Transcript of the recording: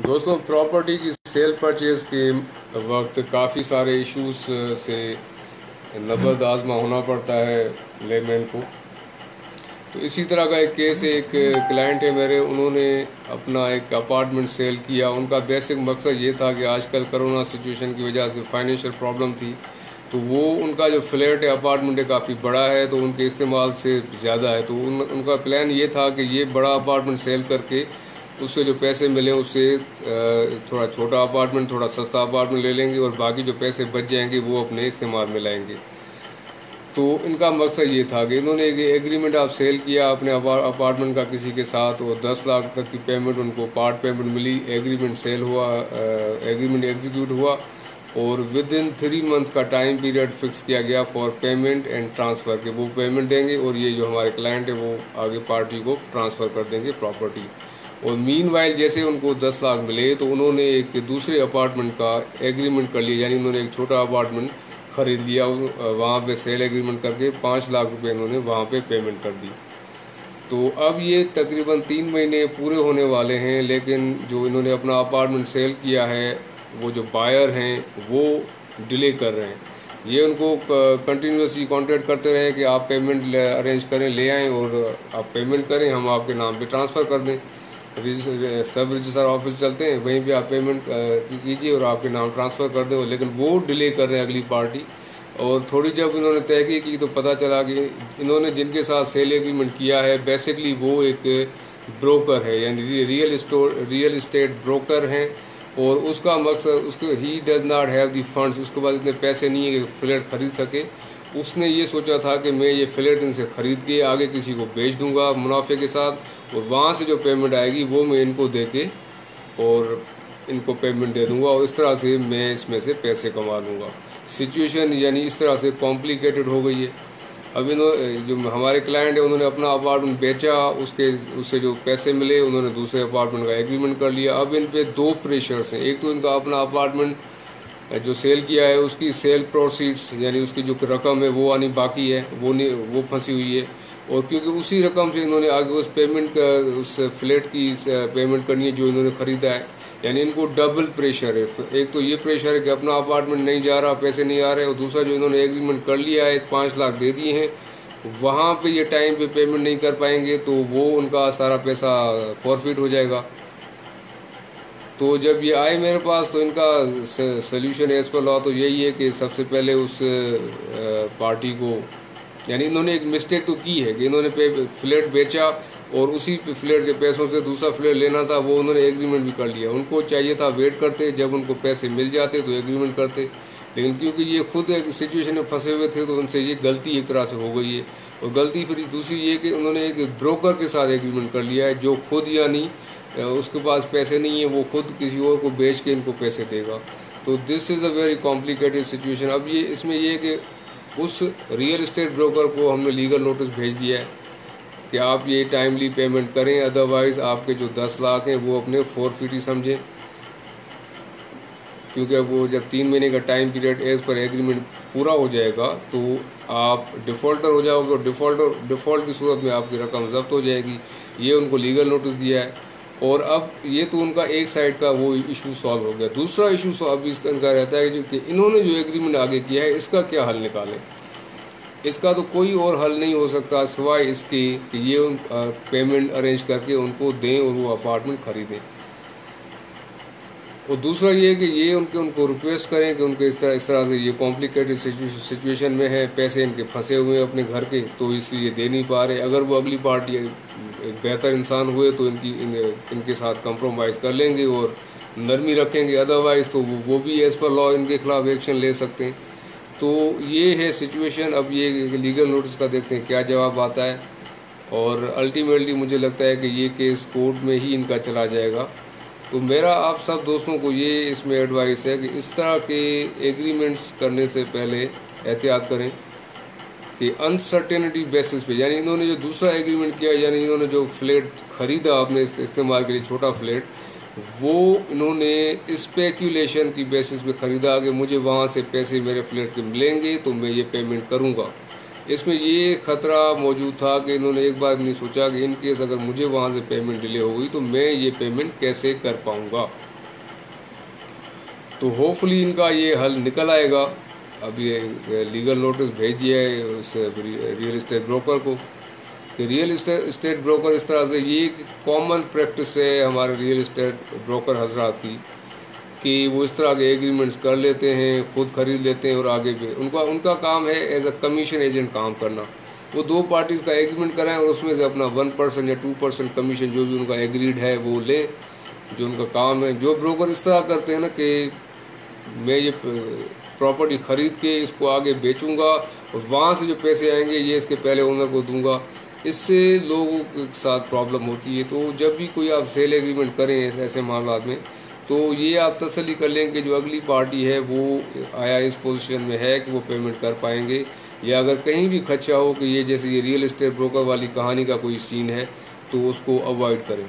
दोस्तों, प्रॉपर्टी की cell purchase के वक्त काफ़ी सारे इश्यूज से नब्ज़ आज़मा होना पड़ता है लेमैन को। तो इसी तरह का एक केस है। एक क्लाइंट है मेरे, उन्होंने अपना एक अपार्टमेंट सेल किया। उनका बेसिक मकसद ये था कि आजकल कोरोना सिचुएशन की वजह से फाइनेंशियल प्रॉब्लम थी, तो वो उनका जो फ्लैट है, अपार्टमेंट है, काफ़ी बड़ा है, तो उनके इस्तेमाल से ज़्यादा है। तो उनका प्लान ये था कि ये बड़ा अपार्टमेंट सेल करके उससे जो पैसे मिले उससे थोड़ा छोटा अपार्टमेंट, थोड़ा सस्ता अपार्टमेंट ले लेंगे और बाकी जो पैसे बच जाएंगे वो अपने इस्तेमाल में लाएंगे। तो इनका मकसद ये था कि इन्होंने एक एग्रीमेंट आप सेल किया अपने अपार्टमेंट का किसी के साथ, और 10 लाख तक की पेमेंट उनको पार्ट पेमेंट मिली। एग्रीमेंट सेल हुआ, एग्रीमेंट एग्जीक्यूट हुआ और विद इन 3 मंथ्स का टाइम पीरियड फिक्स किया गया फॉर पेमेंट एंड ट्रांसफ़र के वो पेमेंट देंगे और ये जो हमारे क्लाइंट है वो आगे पार्टी को ट्रांसफ़र कर देंगे प्रॉपर्टी। और मीनवाइल जैसे उनको 10 लाख मिले तो उन्होंने एक दूसरे अपार्टमेंट का एग्रीमेंट कर लिया, यानी उन्होंने एक छोटा अपार्टमेंट खरीद लिया। वहाँ पे सेल एग्रीमेंट करके 5 लाख रुपए इन्होंने वहाँ पे पेमेंट कर दी। तो अब ये तकरीबन 3 महीने पूरे होने वाले हैं, लेकिन जो इन्होंने अपना अपार्टमेंट सेल किया है वो जो बायर हैं वो डिले कर रहे हैं। ये उनको कंटिन्यूसली कॉन्टेक्ट करते रहे कि आप पेमेंट अरेंज करें, ले आएँ और आप पेमेंट करें, हम आपके नाम पे ट्रांसफ़र कर दें। सब रजिस्ट्रार ऑफिस चलते हैं, वहीं पे आप पेमेंट कीजिए और आपके नाम ट्रांसफ़र कर दें। लेकिन वो डिले कर रहे हैं अगली पार्टी। और थोड़ी जब इन्होंने तहकीक की तो पता चला कि इन्होंने जिनके साथ सेल एग्रीमेंट किया है बेसिकली वो एक ब्रोकर है, यानी रियल इस्टेट ब्रोकर हैं। और उसका मकसद, उसको he does not have the funds, उसके पास इतने पैसे नहीं है कि फ्लैट खरीद सके। उसने ये सोचा था कि मैं ये फ्लैट इनसे ख़रीद के आगे किसी को बेच दूंगा मुनाफे के साथ, और वहाँ से जो पेमेंट आएगी वो मैं इनको दे के और इनको पेमेंट दे दूंगा और इस तरह से मैं इसमें से पैसे कमा लूँगा। सिचुएशन यानी इस तरह से कॉम्प्लिकेटेड हो गई है। अब जो हमारे क्लाइंट है उन्होंने अपना अपार्टमेंट बेचा, उससे जो पैसे मिले उन्होंने दूसरे अपार्टमेंट का एग्रीमेंट कर लिया। अब इन पे 2 प्रेशर्स हैं। एक तो इनका अपना अपार्टमेंट जो सेल किया है उसकी सेल प्रोसीड्स यानी उसकी जो रकम है वो आनी बाकी है, वो फंसी हुई है। और क्योंकि उसी रकम से इन्होंने आगे उस पेमेंट का, उस फ्लैट की पेमेंट करनी है जो इन्होंने ख़रीदा है, यानी इनको डबल प्रेशर है। एक तो ये प्रेशर है कि अपना अपार्टमेंट नहीं जा रहा, पैसे नहीं आ रहे, और दूसरा जो इन्होंने एग्रीमेंट कर लिया है 5 लाख दे दिए हैं, वहाँ पे ये टाइम पे पेमेंट नहीं कर पाएंगे तो वो उनका सारा पैसा फॉरफिट हो जाएगा। तो जब ये आए मेरे पास तो इनका सोल्यूशन एज पर लॉ तो यही है कि सबसे पहले उस पार्टी को, यानी इन्होंने एक मिस्टेक तो की है कि इन्होंने फ्लैट बेचा और उसी फ्लैट के पैसों से दूसरा फ्लैट लेना था, वो उन्होंने एग्रीमेंट भी कर लिया। उनको चाहिए था वेट करते, जब उनको पैसे मिल जाते तो एग्रीमेंट करते, लेकिन क्योंकि ये खुद एक सिचुएशन में फंसे हुए थे तो उनसे ये गलती एक तरह से हो गई है। और गलती फिर दूसरी ये कि उन्होंने एक ब्रोकर के साथ एग्रीमेंट कर लिया है जो खुद, यानी उसके पास पैसे नहीं है, वो खुद किसी और को बेच के इनको पैसे देगा। तो this is a very complicated situation. अब ये इसमें ये कि उस रियल इस्टेट ब्रोकर को हमने लीगल नोटिस भेज दिया है कि आप ये टाइमली पेमेंट करें, अदरवाइज़ आपके जो 10 लाख हैं वो अपने फॉरफिट ही समझें। क्योंकि अब वो जब 3 महीने का टाइम पीरियड एज पर एग्रीमेंट पूरा हो जाएगा तो आप डिफ़ॉल्टर हो जाओगे और डिफ़ॉल्ट की सूरत में आपकी रकम जब्त हो जाएगी। ये उनको लीगल नोटिस दिया है। और अब ये तो उनका एक साइड का वो इशू सॉल्व हो गया। दूसरा इशू अब इसका इनका रहता है कि इन्होंने जो एग्रीमेंट आगे किया है इसका क्या हल निकालें। इसका तो कोई और हल नहीं हो सकता सिवाय इसके कि ये पेमेंट अरेंज करके उनको दें और वो अपार्टमेंट खरीदें। और दूसरा ये कि ये उनको रिक्वेस्ट करें कि उनके इस तरह से ये कॉम्प्लिकेटेड सिचुएशन में है, पैसे इनके फंसे हुए हैं अपने घर के, तो इसलिए दे नहीं पा रहे। अगर वो अगली पार्टी एक बेहतर इंसान हुए तो इनके साथ कंप्रोमाइज़ कर लेंगे और नरमी रखेंगे, अदरवाइज़ तो वो भी एज़ पर लॉ इनके खिलाफ एक्शन ले सकते हैं। तो ये है सिचुएशन। अब ये लीगल नोटिस का देखते हैं क्या जवाब आता है, और अल्टीमेटली मुझे लगता है कि ये केस कोर्ट में ही इनका चला जाएगा। तो मेरा आप सब दोस्तों को ये इसमें एडवाइस है कि इस तरह के एग्रीमेंट्स करने से पहले एहतियात करें कि अनसर्टेनिटी बेसिस पे, यानी इन्होंने जो दूसरा एग्रीमेंट किया, यानी इन्होंने जो फ्लैट ख़रीदा अपने इस्तेमाल के लिए छोटा फ्लैट, वो इन्होंने स्पेक्यूलेशन की बेसिस पे ख़रीदा कि मुझे वहाँ से पैसे मेरे फ्लैट के मिलेंगे तो मैं ये पेमेंट करूँगा। इसमें ये ख़तरा मौजूद था कि इन्होंने एक बार नहीं सोचा कि इन केस अगर मुझे वहाँ से पेमेंट डिले हो गई तो मैं ये पेमेंट कैसे कर पाऊँगा। तो होपफुली इनका ये हल निकल आएगा। अब ये लीगल नोटिस भेज दिया है उस रियल इस्टेट ब्रोकर को कि रियल इस्टेट ब्रोकर इस तरह से, ये कॉमन प्रैक्टिस है हमारे रियल इस्टेट ब्रोकर हजरात की कि वो इस तरह के एग्रीमेंट्स कर लेते हैं, खुद खरीद लेते हैं और आगे भी उनका काम है एज अ कमीशन एजेंट काम करना। वो दो पार्टीज़ का एग्रीमेंट कराएं और उसमें से अपना 1% या 2% कमीशन जो भी उनका एग्रीड है वो लें, जो उनका काम है। जो ब्रोकर इस तरह करते हैं ना कि मैं ये प्रॉपर्टी ख़रीद के इसको आगे बेचूंगा और वहाँ से जो पैसे आएंगे ये इसके पहले ओनर को दूंगा, इससे लोगों के साथ प्रॉब्लम होती है। तो जब भी कोई आप सेल एग्रीमेंट करें ऐसे मामला में, तो ये आप तसल्ली कर लें कि जो अगली पार्टी है वो आया इस पोजीशन में है कि वो पेमेंट कर पाएंगे, या अगर कहीं भी खदशा हो कि ये जैसे ये रियल इस्टेट ब्रोकर वाली कहानी का कोई सीन है तो उसको अवॉइड करें।